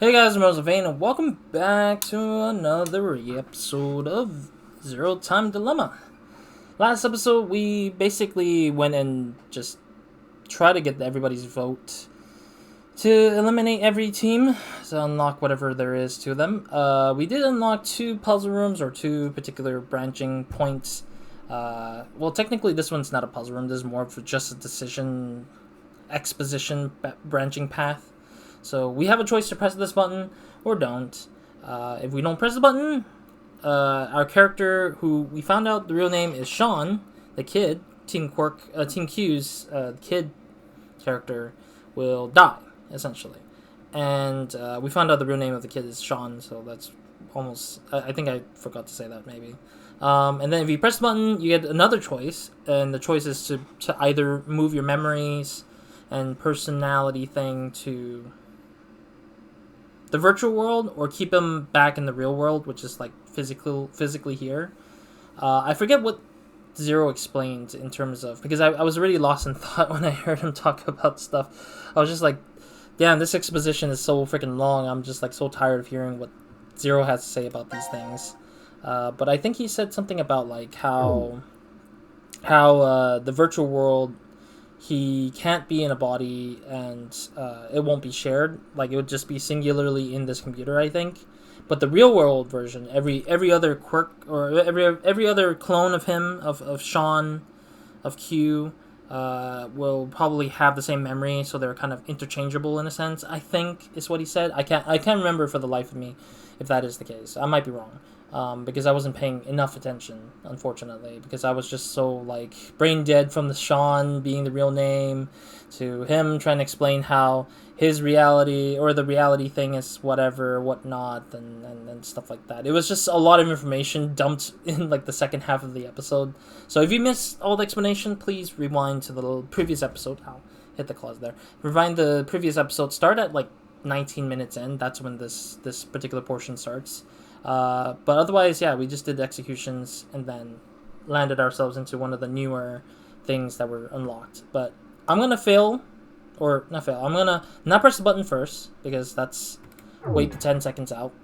Hey guys, I'm RozaldVane, and welcome back to another episode of Zero Time Dilemma. Last episode, we basically went and just tried to get everybody's vote to eliminate every team, to unlock whatever there is to them. We did unlock two puzzle rooms, or two particular branching points. Well, technically this one's not a puzzle room, this is more of just a decision, exposition, branching path. So we have a choice to press this button or don't. If we don't press the button, our character, who we found out the real name is Sean, the kid, Team Q's kid character, will die, essentially. And we found out the real name of the kid is Sean, so that's almost... I think I forgot to say that, maybe. And then if you press the button, you get another choice, and the choice is to either move your memories and personality thing to the virtual world, or keep him back in the real world, which is like physically here. I forget what Zero explained in terms of, because I was already lost in thought when I heard him talk about stuff. I was just like, damn, this exposition is so freaking long. I'm just like so tired of hearing what Zero has to say about these things. But I think he said something about like how the virtual world, he can't be in a body, and it won't be shared. Like, it would just be singularly in this computer, I think. But the real world version, every other quirk, or every other clone of him, of Sean, of Q, will probably have the same memory, so they're kind of interchangeable in a sense, I think, is what he said. I can't remember for the life of me if that is the case. I might be wrong. Because I wasn't paying enough attention, unfortunately, because I was just so, like, brain dead from the Sean being the real name, to him trying to explain how his reality, or the reality thing, is whatever, whatnot, and stuff like that. It was just a lot of information dumped in, like, the second half of the episode. So if you missed all the explanation, please rewind to the previous episode. Ow, hit the clause there. Rewind the previous episode, start at, like, 19 minutes in. That's when this particular portion starts. But otherwise, yeah, we just did executions and then landed ourselves into one of the newer things that were unlocked. But I'm gonna fail, or not fail, I'm gonna not press the button first, because that's wait the 10 seconds out.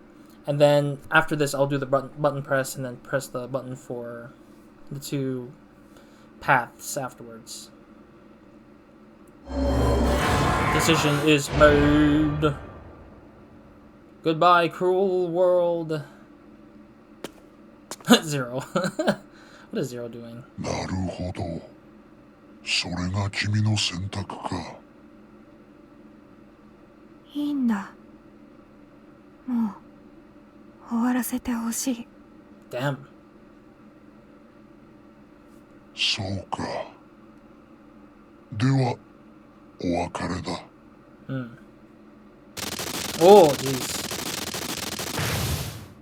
And then after this, I'll do the button press, and then press the button for the two paths afterwards. Decision is made. Goodbye, cruel world. Zero. What is Zero doing? なるほど。それが君の選択か。いいんだ。もう終わらせてほしい。Damn. そうか。では、お別れだ。Oh, jeez.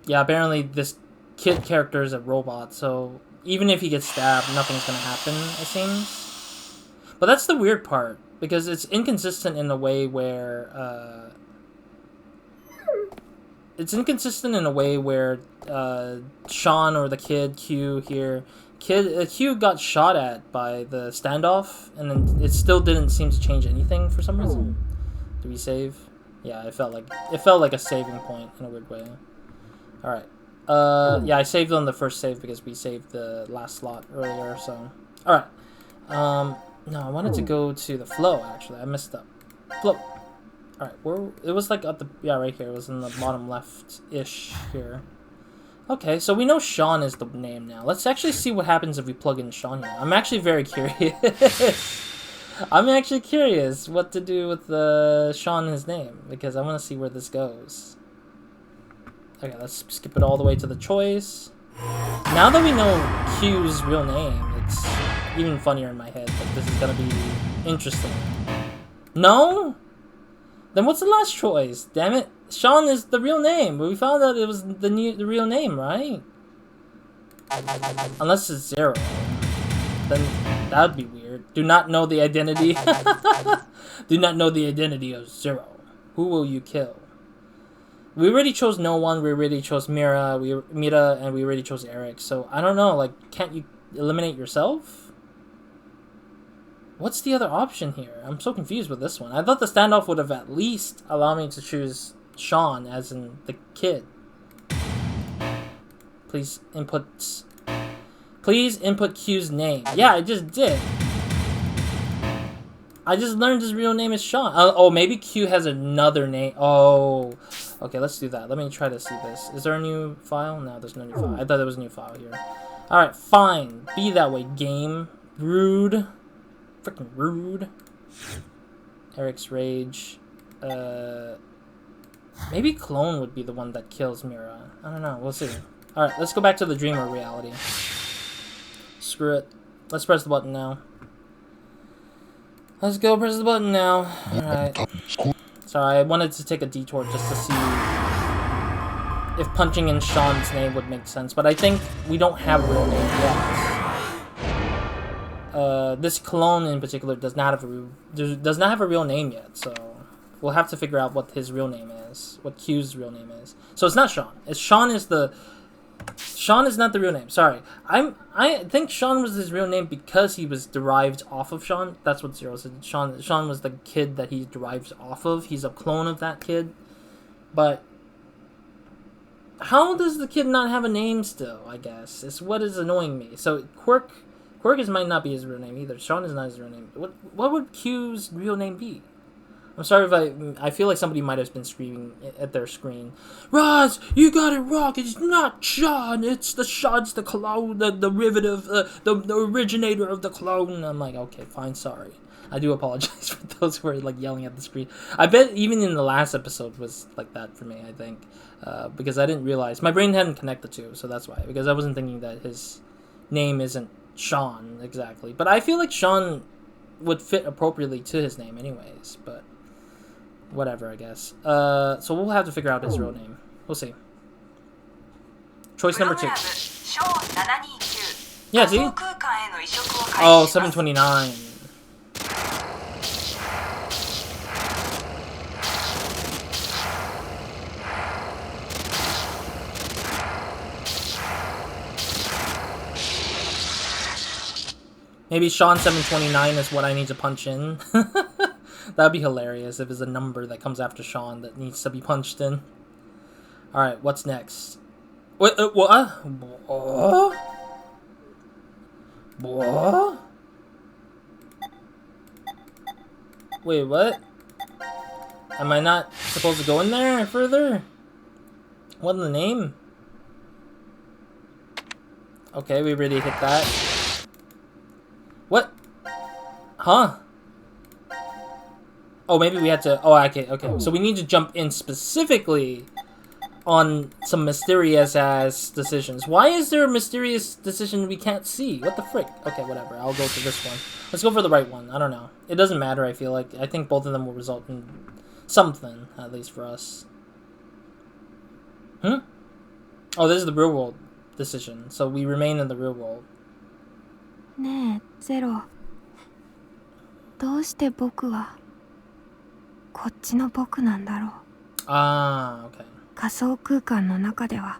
Yeah, apparently this kid character is a robot, so even if he gets stabbed, nothing's gonna happen, it seems. But that's the weird part, because it's inconsistent in a way where, Sean, or the kid, Q here, Q got shot at by the standoff, and then it still didn't seem to change anything for some reason. Do we save? Yeah, it felt like a saving point in a weird way. Alright. Yeah, I saved on the first save because we saved the last slot earlier, so... Alright. No, I wanted to go to the flow, actually. I messed up. Flow. Alright, it was like at the... Yeah, right here. It was in the bottom left-ish here. Okay, so we know Sean is the name now. Let's actually see what happens if we plug in Sean here. I'm actually very curious. I'm actually curious what to do with Sean, his name, because I want to see where this goes. Okay, let's skip it all the way to the choice. Now that we know Q's real name, it's even funnier in my head that this is going to be interesting. No? Then what's the last choice? Damn it. Sean is the real name, but we found out it was the real name, right? Unless it's Zero. Then that would be weird. Do not know the identity. Do not know the identity of Zero. Who will you kill? We already chose no one. We already chose Mira, and we already chose Eric. So I don't know. Like, can't you eliminate yourself? What's the other option here? I'm so confused with this one. I thought the standoff would have at least allowed me to choose Sean, as in the kid. Please input Q's name. Yeah, I just did. I just learned his real name is Sean. Oh, maybe Q has another name. Oh, okay, let's do that. Let me try to see this. Is there a new file? No, there's no new file. I thought there was a new file here. Alright, fine. Be that way, game. Rude. Freaking rude. Eric's rage. Maybe Clone would be the one that kills Mira. I don't know. We'll see. Alright, let's go back to the dreamer reality. Screw it. Let's press the button now. Let's go press the button now. Alright. Sorry, I wanted to take a detour just to see if punching in Sean's name would make sense, but I think we don't have a real name yet. This clone in particular does not have a real name yet, so we'll have to figure out what his real name is, what Q's real name is. So it's not Sean. Sean is not the real name. Sorry. I think Sean was his real name because he was derived off of Sean. That's what Zero said. Sean was the kid that he derived off of. He's a clone of that kid. But how does the kid not have a name still, I guess? Is what is annoying me. So Quirk might not be his real name either. Sean is not his real name. What would Q's real name be? I'm sorry if I feel like somebody might have been screaming at their screen. Roz, you got it wrong. It's not Sean. Sean's the clone, the derivative, the originator of the clone. I'm like, okay, fine, sorry. I do apologize for those who are like yelling at the screen. I bet even in the last episode was like that for me, I think. Because I didn't realize. My brain hadn't connected to, so that's why. Because I wasn't thinking that his name isn't Sean, exactly. But I feel like Sean would fit appropriately to his name anyways, but whatever, I guess. So we'll have to figure out his real name. We'll see. Choice number 2. Yeah, see? Oh, 729. Maybe Sean 729 is what I need to punch in. That'd be hilarious if it's a number that comes after Sean that needs to be punched in. Alright, what's next? What? What? Wait, what? Am I not supposed to go in there further? What in the name? Okay, we already hit that. What? Huh? Oh, maybe we had to... Oh, okay. So we need to jump in specifically on some mysterious-ass decisions. Why is there a mysterious decision we can't see? What the frick? Okay, whatever. I'll go for this one. Let's go for the right one. I don't know. It doesn't matter, I feel like. I think both of them will result in something, at least for us. Oh, this is the real-world decision. So we remain in the real world. ねえ、ゼロ。どうして僕はこっちの僕なんだろう。Ah, okay. 仮想空間の中では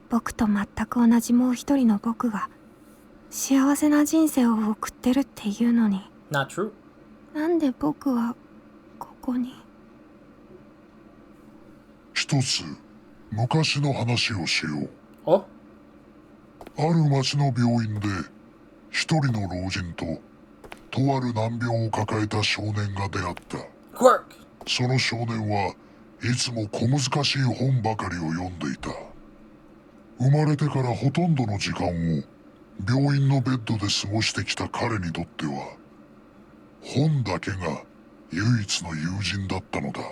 僕と全く同じもう一人の僕が幸せな人生を送ってるっていうのに。Not true. なんで僕はここに。一つ昔の話をしよう。Oh? ある町の病院で一人の老人ととある難病を抱えた少年が出会った。Quirk. その少年はいつも小難しい本ばかりを読んでいた。生まれてからほとんどの時間を病院のベッドで過ごしてきた彼にとっては本だけが唯一の友人だったのだ。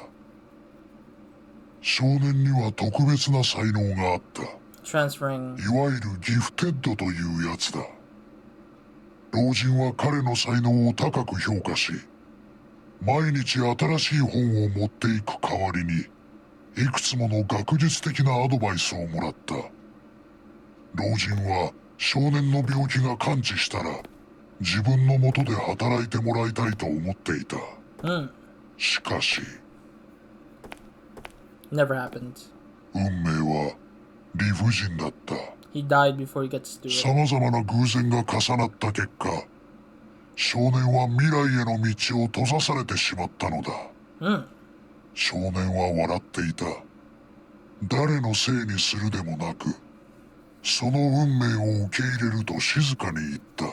少年には特別な才能があった。Transferring. いわゆるギフテッドというやつだ。老人は彼の才能を高く評価し、毎日新しい本を持っていく代わりにいくつもの学術的なアドバイスをもらった。老人は少年の病気が完治したら自分の元で働いてもらいたいと思っていた。しかし Never happened. 運命は理不尽だった。He died before he gets to do it. 様々な偶然が重なった結果、少年は未来への道を閉ざされてしまったのだ。少年は笑っていた。誰のせいにするでもなく、その運命を受け入れると静かに言った。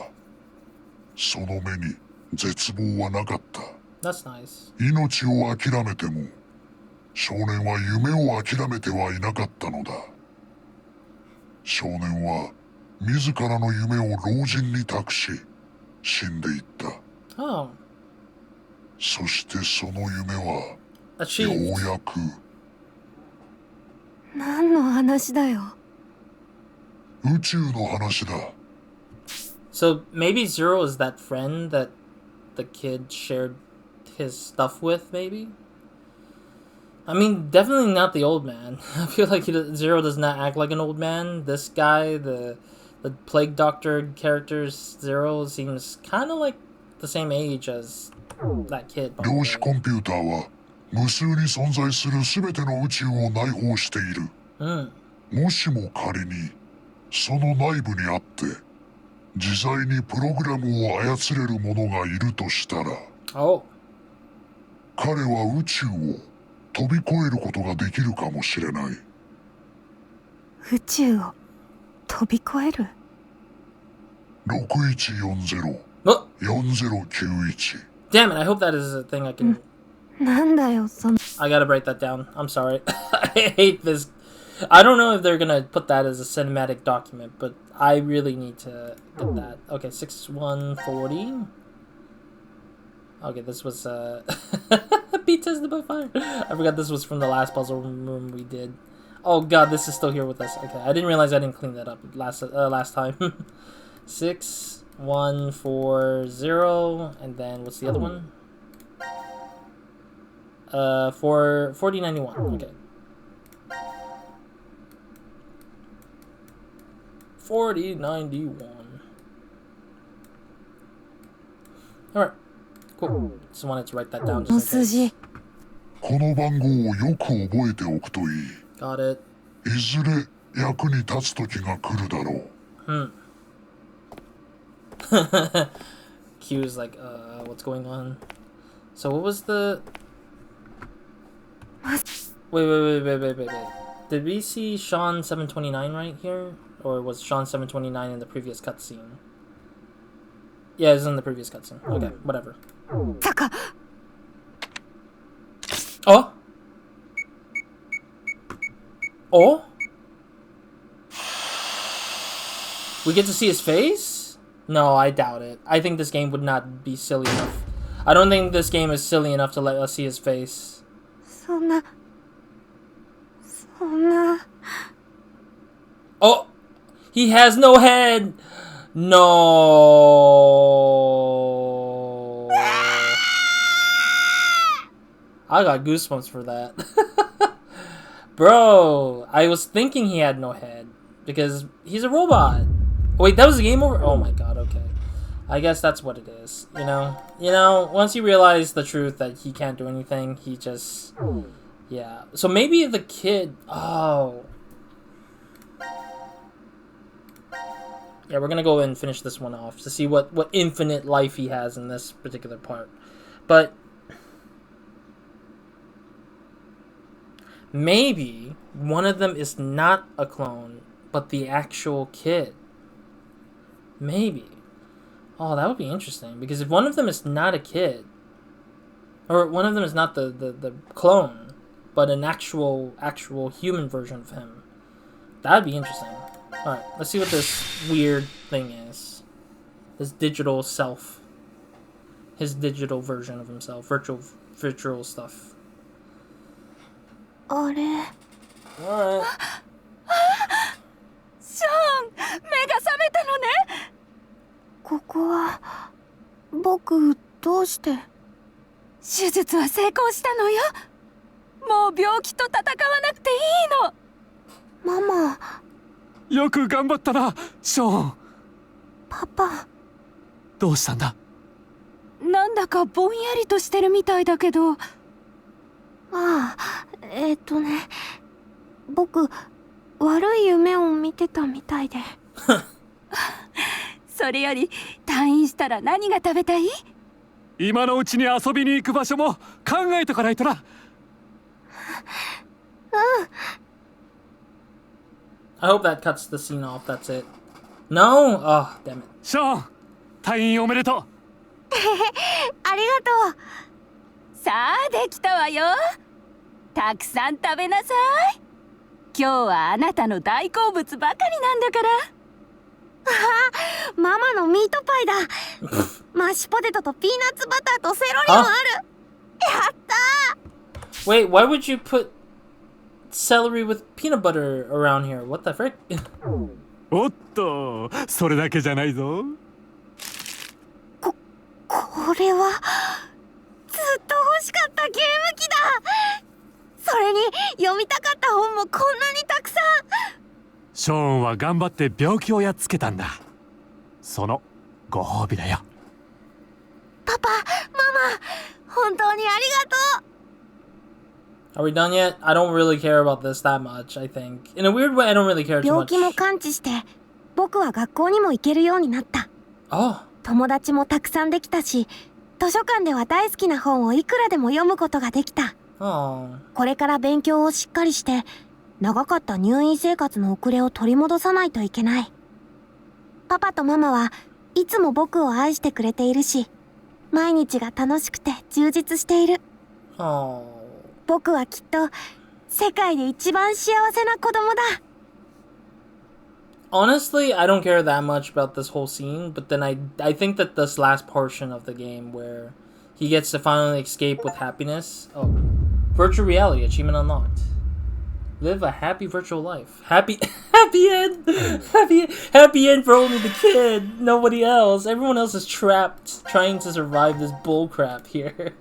その目に絶望はなかった。That's nice. 命を諦めても、少年は夢を諦めてはいなかったのだ。少年は自らの夢を老人に託し、死んでいった。Oh. そしてその夢は、よ Achieved. うやく。何の話だよ。宇宙の話だ。So maybe Zero is that friend that the kid shared his stuff with, maybe? I mean, definitely not the old man. I feel like Zero does not act like an old man. This guy, the plague doctor character Zero, seems kind of like the same age as that kid. 量子コンピューターは無数に存在する全ての宇宙を内包している。もしも仮にその内部にあって自在にプログラムを操れる者がいるとしたら、彼は宇宙を飛び越えることができるかもしれない。宇宙を飛び越える。6140-4091。Damn it, I hope that is a thing I can... なんだよ、その... I gotta write that down. I'm sorry. I hate this. I don't know if they're gonna put that as a cinematic document, but I really need to get that. Okay, 6140. Okay, this was, Beat tested by fire. I forgot this was from the last puzzle room we did. Oh god, this is still here with us. Okay, I didn't realize I didn't clean that up last time. 6140, and then what's the other one? 4091. Okay. 4091. Alright. Cool. Just wanted to write that down just in case. この番号をよく覚えておくといい。Got it. いずれ役に立つ時が来るだろう。Q's like, what's going on? So what was the... Wait. Did we see Sean 729 right here? Or was Sean 729 in the previous cutscene? Yeah, it's in the previous cutscene. Okay, whatever. Oh? Oh? We get to see his face? No, I doubt it. I think this game would not be silly enough. I don't think this game is silly enough to let us see his face. Oh! He has no head! No! I got goosebumps for that. Bro, I was thinking he had no head. Because he's a robot. Wait, that was the game over? Oh my god, okay. I guess that's what it is, you know? You know, once you realize the truth that he can't do anything, he just... Yeah. So maybe the kid... Oh. Yeah, we're gonna go and finish this one off to see what infinite life he has in this particular part. But... maybe one of them is not a clone, but the actual kid. Maybe. Oh, that would be interesting. Because if one of them is not a kid, or one of them is not the clone, but an actual human version of him, that would be interesting. Alright, let's see what this weird thing is. His digital self. His digital version of himself. Virtual stuff. Alright. ショーン、目が覚めたのね。ここは僕どうして？手術は成功したのよ。もう病気と戦わなくていいの。ママ。よく頑張ったな、ショーン。パパ。どうしたんだ？なんだかぼんやりとしてるみたいだけど。僕悪い夢を見てたみたいで。それより退院したら何が食べたい？今のうちに遊びに行く場所も考えとかないとな。I hope that cuts the scene off. That's it. No? Oh, damn it. ショーン、退院おめでとう。ありがとう。さあできたわよ。たくさん食べなさい。今日はあなたの大好物ばかりなんだから。ママのミートパイだ。マッシュポテトとピーナッツバターとセロリもある。やった Wait, why would you put celery with peanut butter around here? What the frick? おっと、それだけじゃないぞ。これはずっと欲しかったゲーム機だ。それに読みたかった本もこんなにたくさん。ショーンは頑張って病気をやっつけたんだ。そのご褒美だよ。パパ、ママ、本当にありがとう。 Are we done yet? I don't really care about this that much, I think. In a weird way, I don't really care too 病 much. 気も完治して僕は学校にも行けるようになった。 Oh. 友達もたくさんできたし、図書館では大好きな本をいくらでも読むことができた。 Oh. これから勉強をしっかりして長かった入院生活の遅れを取り戻さないといけない。パパとママはいつも僕を愛してくれているし、毎日が楽しくて充実している。 Oh. 僕はきっと世界で一番幸せな子供だ。 Honestly, I don't care that much about this whole scene, but then I think that this last portion of the game where he gets to finally escape with happiness. Oh. Virtual reality achievement unlocked. Live a happy virtual life. Happy end. Happy end for only the kid. Nobody else. Everyone else is trapped trying to survive this bullcrap here.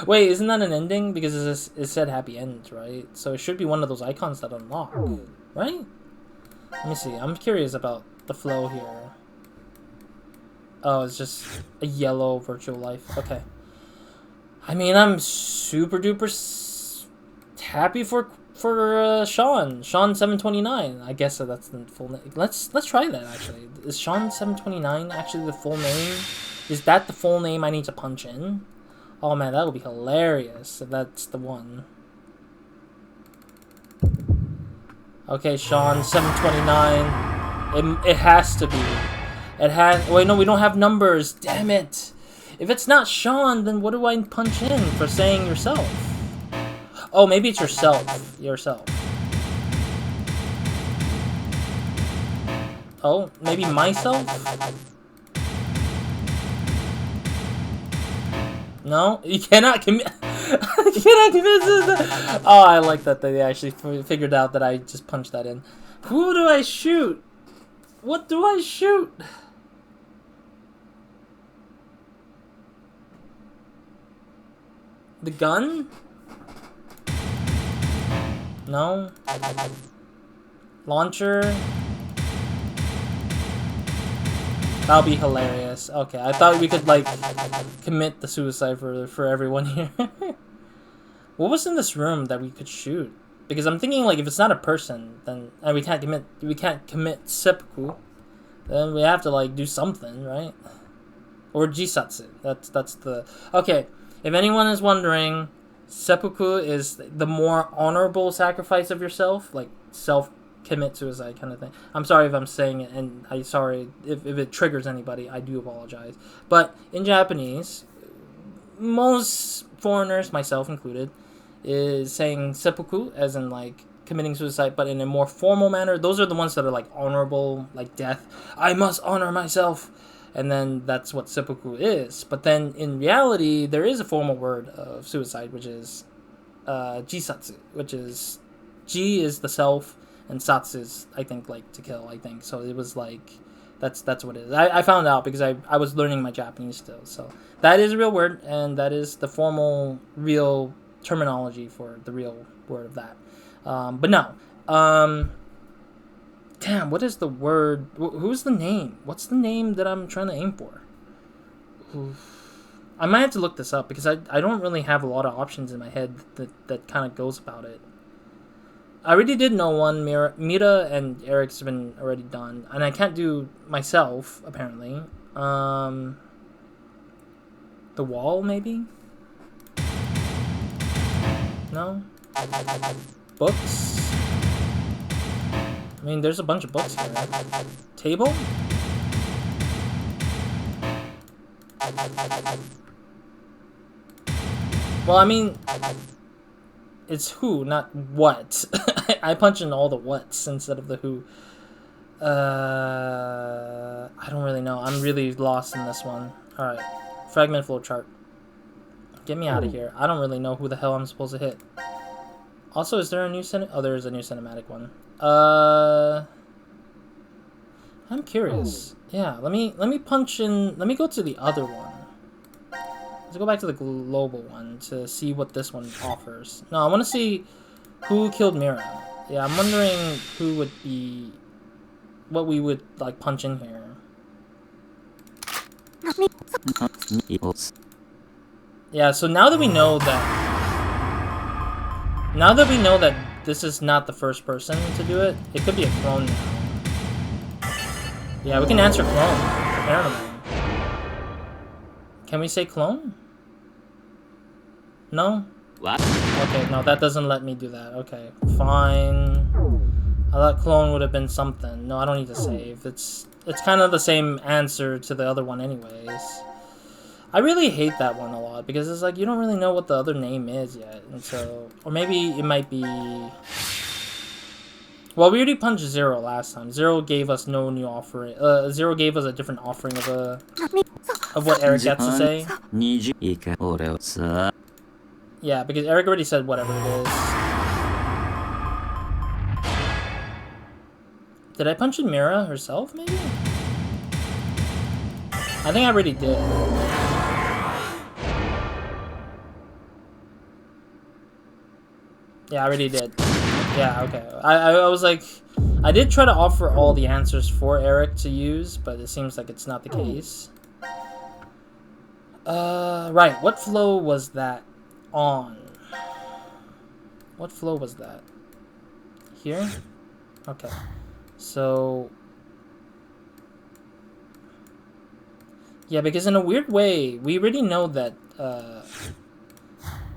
Wait, isn't that an ending? Because it said happy end, right? So it should be one of those icons that unlock, right? Let me see. I'm curious about the flow here. Oh, it's just a yellow virtual life. Okay. I mean, I'm super duper happy for Sean. Sean 729. I guess that's the full name. Let's try that actually. Is Sean 729 actually the full name? Is that the full name I need to punch in? Oh man, that would be hilarious if that's the one. Okay, Sean 729. It has to be. It has. Wait, no, we don't have numbers. Damn it. If it's not Sean, then what do I punch in for saying yourself? Oh, maybe it's yourself. Yourself. Oh, maybe myself? No? You cannot commit. You cannot commit to that. Oh, I like that they actually figured out that I just punched that in. Who do I shoot? What do I shoot? The gun? No? Launcher? That'll be hilarious. Okay, I thought we could, like, commit the suicide for everyone here. What was in this room that we could shoot? Because I'm thinking, like, if it's not a person, then and we can't commit seppuku, then we have to, like, do something, right? Or jisatsu. That's the... Okay, if anyone is wondering, seppuku is the more honorable sacrifice of yourself, like, self-commit suicide kind of thing. I'm sorry if I'm saying it, and I'm sorry if it triggers anybody. I do apologize. But in Japanese, most foreigners, myself included, is saying seppuku, as in, like, committing suicide, but in a more formal manner. Those are the ones that are, like, honorable, like death. I must honor myself. And then that's what seppuku is. But then in reality, there is a formal word of suicide, which is jisatsu, which is ji is the self, and satsu is, I think, like, to kill, I think. So it was like, that's what it is. I found out because I was learning my Japanese still. So that is a real word, and that is the formal, real terminology for the real word of that. But no. Damn, what is the word? Who's the name? What's the name that I'm trying to aim for? I might have to look this up because I don't really have a lot of options in my head that kind of goes about it. I already did know one. Mira and Eric's been already done. And I can't do myself, apparently. The wall, maybe? No? books. I mean, there's a bunch of books here. Table? Well, I mean, it's who, not what. I punch in all the whats instead of the who. I don't really know. I'm really lost in this one. Alright. Fragment flowchart. Get me out of here. I don't really know who the hell I'm supposed to hit. Also, is there a new Oh, there is a new cinematic one. I'm curious. Yeah, let me punch in. Let me go to the other one. Let's go back to the global one to see what this one offers. No, I want to see who killed Mira. Yeah, I'm wondering who would be, what we would like punch in here. Yeah, so now that we know that this is not the first person to do it, it could be a clone now. Yeah, we can answer clone, apparently. Can we say clone? No? What? Okay, no, that doesn't let me do that. Okay, fine. I thought clone would have been something. No, I don't need to save. It's kind of the same answer to the other one anyways. I really hate that one a lot because it's like you don't really know what the other name is yet, and so, or maybe it might be. Well, we already punched Zero last time. Zero gave us no new offering. Zero gave us a different offering of what Eric gets to say. Yeah, because Eric already said whatever it is. Did I punch in Mira herself, maybe? I think I already did. Yeah, I already did. Yeah, okay. I was like, I did try to offer all the answers for Eric to use, but it seems like it's not the case. Right. What flow was that on? What flow was that? Here? Okay. So... yeah, because in a weird way, we already know that,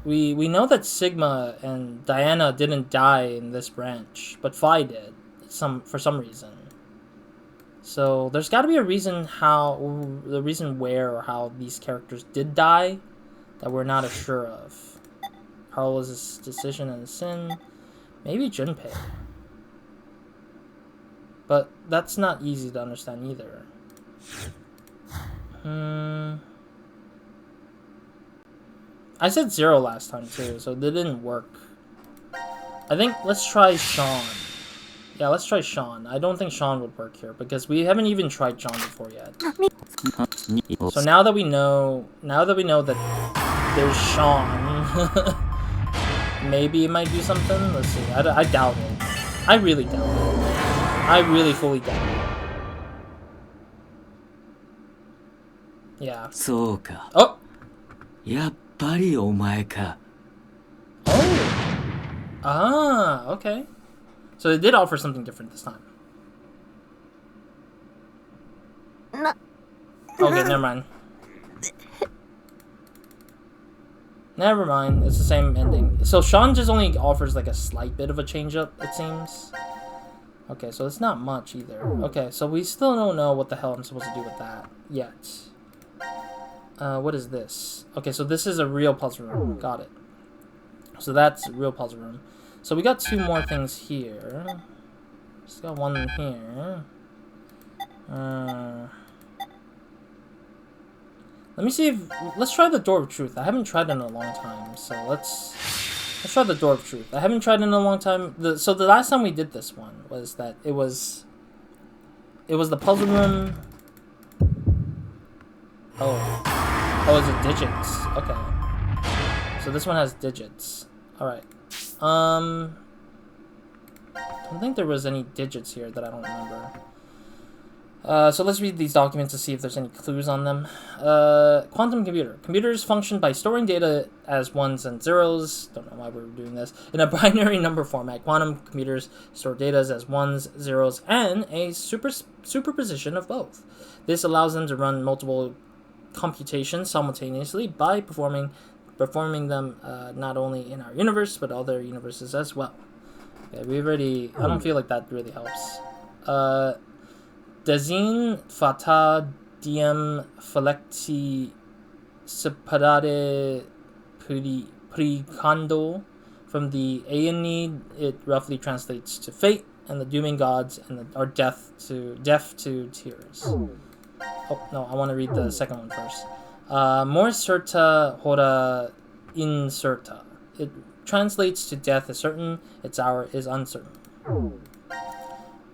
we know that Sigma and Diana didn't die in this branch, but Phi did, for some reason. So there's got to be a reason where or how these characters did die that we're not as sure of. Carlos' decision and sin, maybe Junpei. But that's not easy to understand either. I said Zero last time too, so that didn't work. I think let's try Sean. Yeah, let's try Sean. I don't think Sean would work here because we haven't even tried Sean before yet. So now that we know that there's Sean, maybe it might do something. Let's see. I doubt it. I really doubt it. I really fully doubt it. Yeah. Oh. Oh. Ah, okay. So they did offer something different this time. Okay, never mind. Never mind, it's the same ending. So Sean just only offers like a slight bit of a change up, it seems. Okay, so it's not much either. Okay, so we still don't know what the hell I'm supposed to do with that yet. What is this? Okay, so this is a real puzzle room. Got it. So that's a real puzzle room. So we got two more things here. Just got one in here. Let me see if... let's try the Door of Truth. I haven't tried it in a long time, so let's try the Door of Truth. I haven't tried it in a long time. So the last time we did this one was that it was the puzzle room. Oh, it's a digits. Okay. So this one has digits. Alright. I don't think there was any digits here that I don't remember. So let's read these documents to see if there's any clues on them. Quantum computer. Computers function by storing data as ones and zeros. Don't know why we're doing this. In a binary number format, quantum computers store data as ones, zeros, and a superposition of both. This allows them to run multiple computations simultaneously by performing them not only in our universe, but other universes as well. Okay, we already... I don't feel like that really helps. Design fata diem felecti separare precando. From the Aeneid, it roughly translates to fate, and the dooming gods are deaf to tears. Oh, no, I want to read the second one first. Mor certa hora incerta. It translates to death is certain, its hour is uncertain.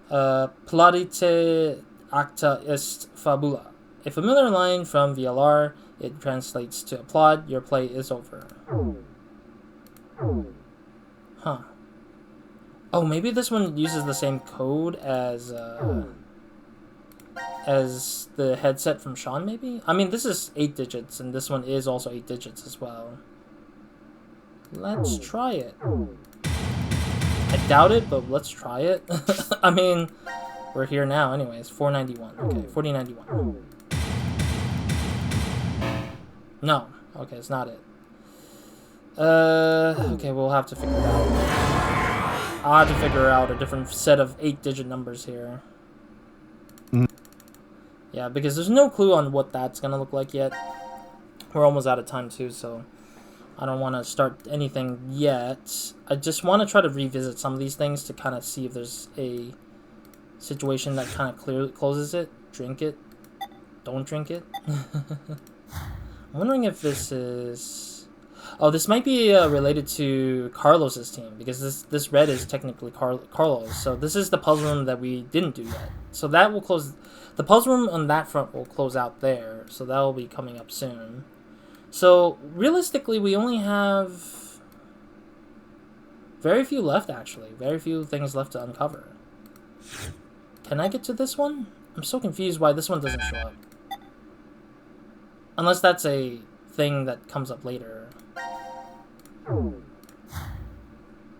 Plaudite acta est fabula. A familiar line from VLR, it translates to applaud, your play is over. Huh. Oh, maybe this one uses the same code as the headset from Sean, maybe? I mean, this is 8 digits, and this one is also 8 digits as well. Let's try it. I doubt it, but let's try it. I mean, we're here now anyways. 491. Okay, 4091. No. Okay, it's not it. Okay, we'll have to figure it out. I'll have to figure out a different set of 8-digit numbers here. Yeah, because there's no clue on what that's gonna look like yet. We're almost out of time too, so I don't want to start anything yet. I just want to try to revisit some of these things to kind of see if there's a situation that kind of clearly closes it. Drink it. Don't drink it. I'm wondering if this is... Oh, this might be related to Carlos's team, because this red is technically Carlos. So this is the puzzle room that we didn't do yet. So that will close... The puzzle room on that front will close out there, so that will be coming up soon. So realistically, we only have very few left, actually. Very few things left to uncover. Can I get to this one? I'm so confused why this one doesn't show up. Unless that's a thing that comes up later.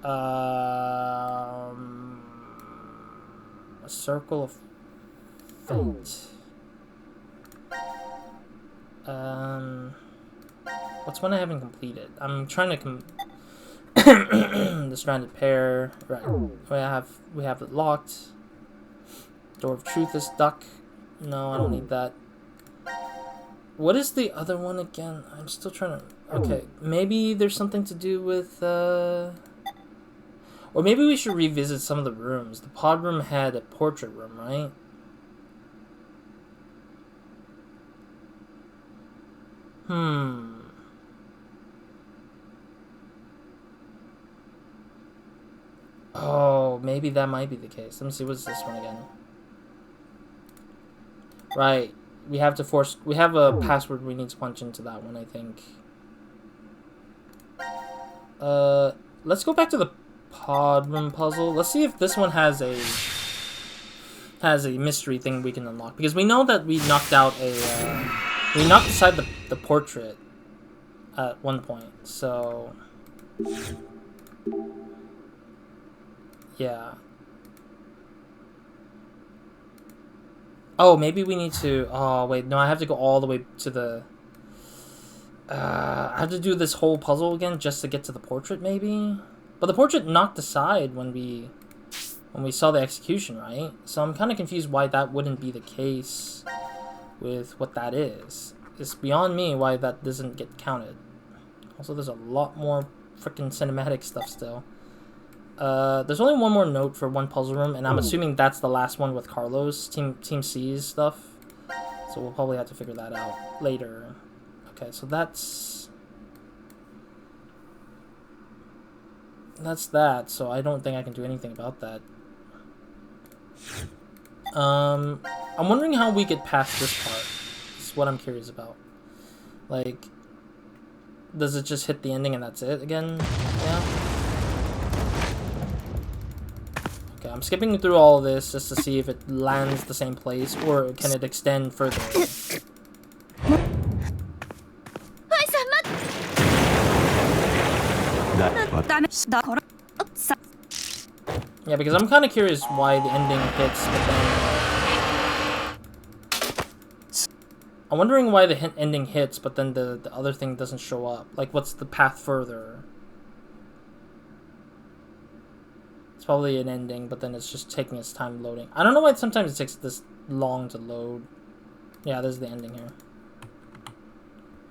A circle of fate. What's one I haven't completed? I'm trying to the stranded pair. Right. We have it locked. Door of truth is stuck. No, I don't need that. What is the other one again? I'm still trying to... Okay, maybe there's something to do with, Or maybe we should revisit some of the rooms. The pod room had a portrait room, right? Oh, maybe that might be the case. Let me see, what's this one again? Right. We have a password we need to punch into that one, I think. Let's go back to the pod room puzzle. Let's see if this one has a mystery thing we can unlock, because we know that we knocked out we knocked aside the portrait at one point, so yeah. Oh, maybe we need to... Oh, wait. No, I have to go all the way to the... I have to do this whole puzzle again just to get to the portrait, maybe? But the portrait knocked aside when we saw the execution, right? So I'm kind of confused why that wouldn't be the case with what that is. It's beyond me why that doesn't get counted. Also, there's a lot more freaking cinematic stuff still. There's only one more note for one puzzle room, and I'm assuming that's the last one with Carlos, Team C's stuff. So we'll probably have to figure that out later. Okay, so that's that. So I don't think I can do anything about that. I'm wondering how we get past this part. That's what I'm curious about. Like, does it just hit the ending and that's it again? Yeah. I'm skipping through all of this just to see if it lands the same place, or can it extend further. Yeah, because I'm kind of curious why the ending hits, but then... I'm wondering why the ending hits, but then the other thing doesn't show up. Like, what's the path further? It's probably an ending, but then it's just taking its time loading. I don't know why sometimes it takes this long to load. Yeah, there's the ending here.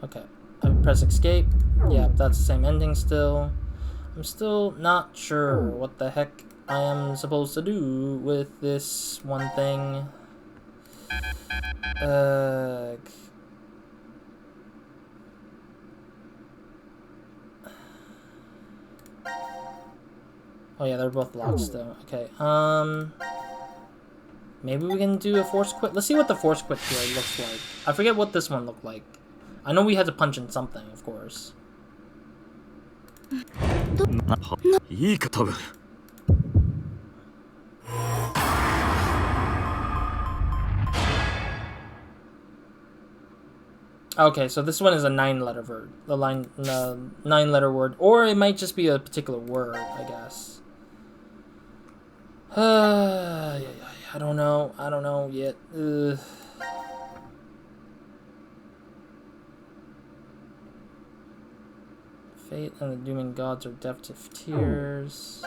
Okay. I press escape. Yeah, that's the same ending still. I'm still not sure what the heck I am supposed to do with this one thing. Oh yeah, they're both locked still. Okay, maybe we can do a force quit. Let's see what the force quit here looks like. I forget what this one looked like. I know we had to punch in something, of course. Okay, so this one is a 9-letter word. The 9-letter word, or it might just be a particular word, I guess. I don't know. I don't know yet. Fate and the dooming gods are deft of tears.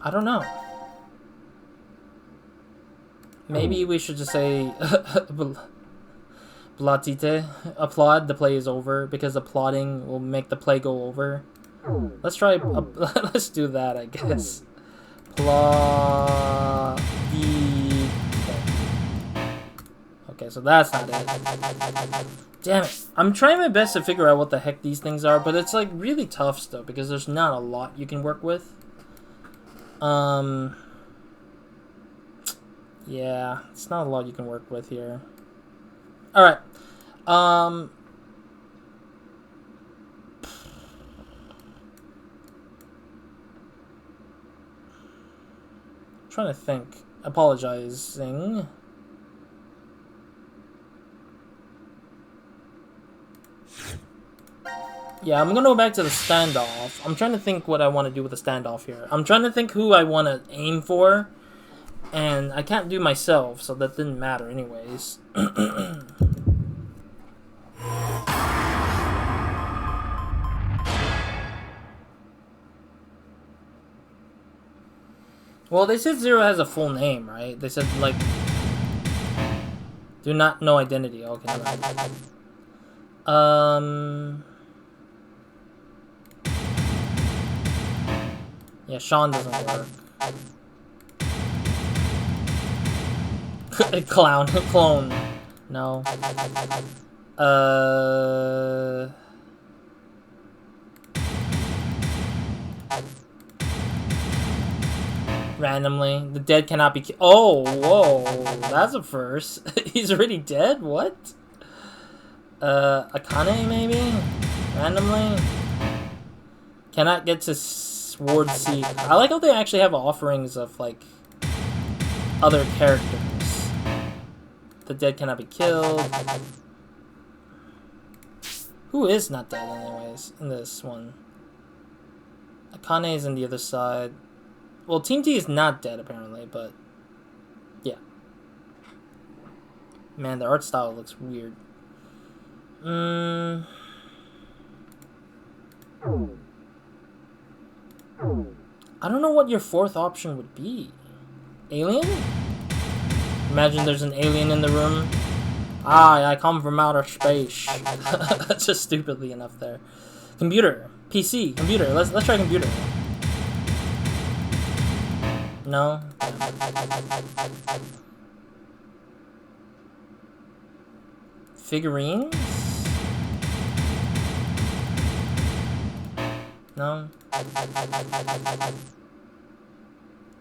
I don't know. Maybe we should just say Blatite. Applaud, the play is over, because applauding will make the play go over. Let's try, let's do that, I guess. Okay, so that's not it. Damn it. I'm trying my best to figure out what the heck these things are, but it's like really tough stuff, because there's not a lot you can work with. Yeah, it's not a lot you can work with here. Alright. Trying to think. Apologizing. Yeah, I'm gonna go back to the standoff. I'm trying to think what I want to do with the standoff here. I'm trying to think who I want to aim for. And I can't do myself, so that didn't matter anyways. Well, they said Zero has a full name, right? They said, like... Do not know identity. Okay, right. Yeah, Sean doesn't work. Clone. No. Randomly. The dead cannot be oh, whoa. That's a first. He's already dead? What? Akane, maybe? Randomly? Cannot get to Sword Seek. I like how they actually have offerings of, like, other characters. The dead cannot be killed. Who is not dead, anyways, in this one? Akane is on the other side. Well, Team T is not dead, apparently, but... Yeah. Man, the art style looks weird. I don't know what your fourth option would be. Alien? Imagine there's an alien in the room. I come from outer space. That's just stupidly enough there. Computer. PC. Computer. Let's try computer. No? Figurines? No?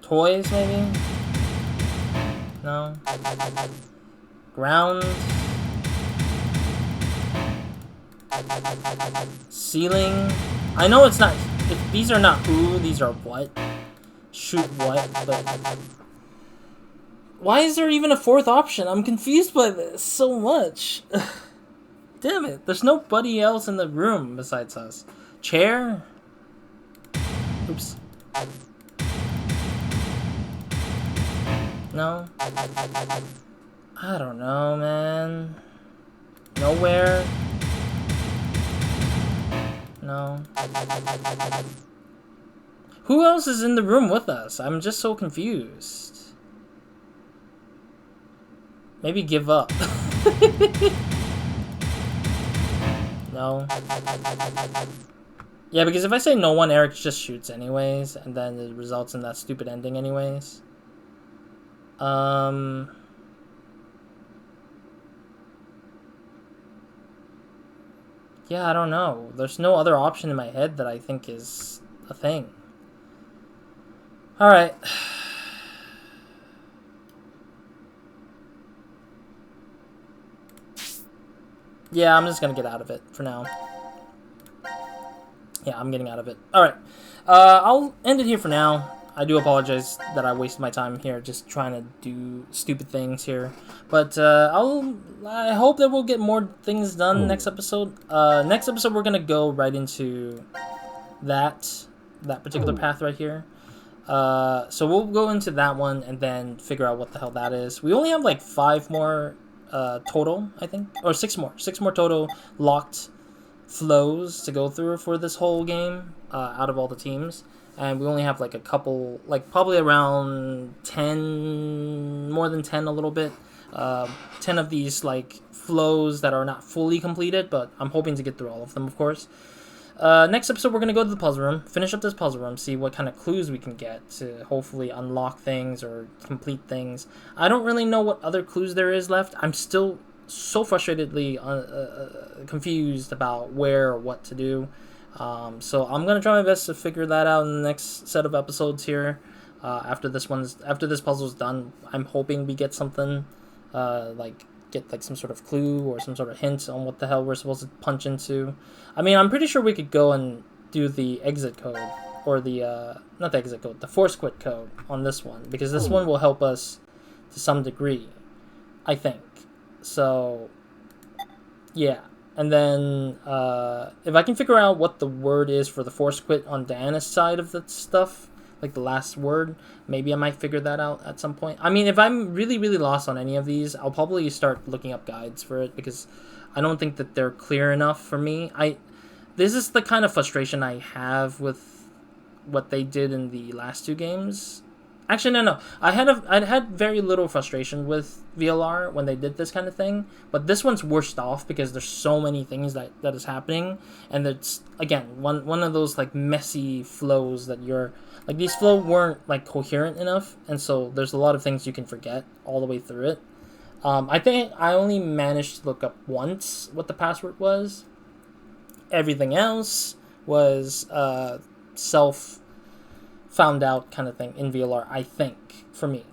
Toys, maybe? No? Ground? Ceiling? I know it's not... These are not who, these are what. Shoot what, but... Why is there even a fourth option? I'm confused by this so much. Damn it, there's nobody else in the room besides us. Chair? Oops. No? I don't know, man. Nowhere. No. Who else is in the room with us? I'm just so confused. Maybe give up. No. Yeah, because if I say no one, Eric just shoots anyways, and then it results in that stupid ending anyways. Yeah, I don't know. There's no other option in my head that I think is a thing. Alright. Yeah, I'm just gonna get out of it for now. Yeah, I'm getting out of it. Alright. I'll end it here for now. I do apologize that I wasted my time here just trying to do stupid things here. But I hope that we'll get more things done next episode. Next episode we're gonna go right into that particular path right here. So we'll go into that one and then figure out what the hell that is. We only have like 5 more total, I think, or 6 more. 6 more total locked flows to go through for this whole game out of all the teams. And we only have like a couple, like probably around 10, more than 10 a little bit. 10 of these like flows that are not fully completed, but I'm hoping to get through all of them, of course. Next episode, we're going to go to the puzzle room, finish up this puzzle room, see what kind of clues we can get to hopefully unlock things or complete things. I don't really know what other clues there is left. I'm still so frustratedly confused about where or what to do. So I'm going to try my best to figure that out in the next set of episodes here. After this puzzle's done, I'm hoping we get something, get like some sort of clue or some sort of hint on what the hell we're supposed to punch into. I mean, I'm pretty sure we could go and do the exit code, or the, not the exit code, the force quit code on this one, because this one will help us to some degree, I think. So, yeah. And then, if I can figure out what the word is for the force quit on Diana's side of the stuff, like the last word, maybe I might figure that out at some point. I mean, if I'm really, really lost on any of these, I'll probably start looking up guides for it, because I don't think that they're clear enough for me. This is the kind of frustration I have with what they did in the last 2 games. Actually, no. I had very little frustration with VLR when they did this kind of thing, but this one's worst off because there's so many things that is happening, and it's, again, one of those like messy flows that you're like, these flows weren't like coherent enough, and so there's a lot of things you can forget all the way through it. I think I only managed to look up once what the password was. Everything else was self found out kind of thing in VLR, I think, for me,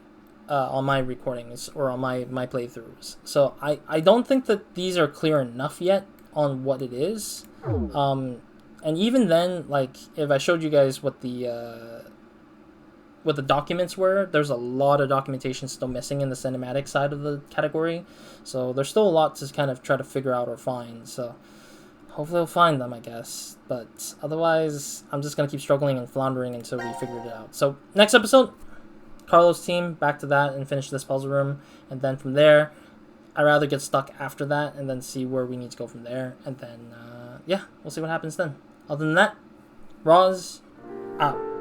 on my recordings or on my playthroughs. So I don't think that these are clear enough yet on what it is. And even then, like, if I showed you guys what the documents were, there's a lot of documentation still missing in the cinematic side of the category. So there's still a lot to kind of try to figure out or find. So hopefully we'll find them, I guess. But otherwise, I'm just going to keep struggling and floundering until we figure it out. So next episode, Carlos' team, back to that and finish this puzzle room. And then from there, I'd rather get stuck after that and then see where we need to go from there. And then, yeah, we'll see what happens then. Other than that, Roz, out.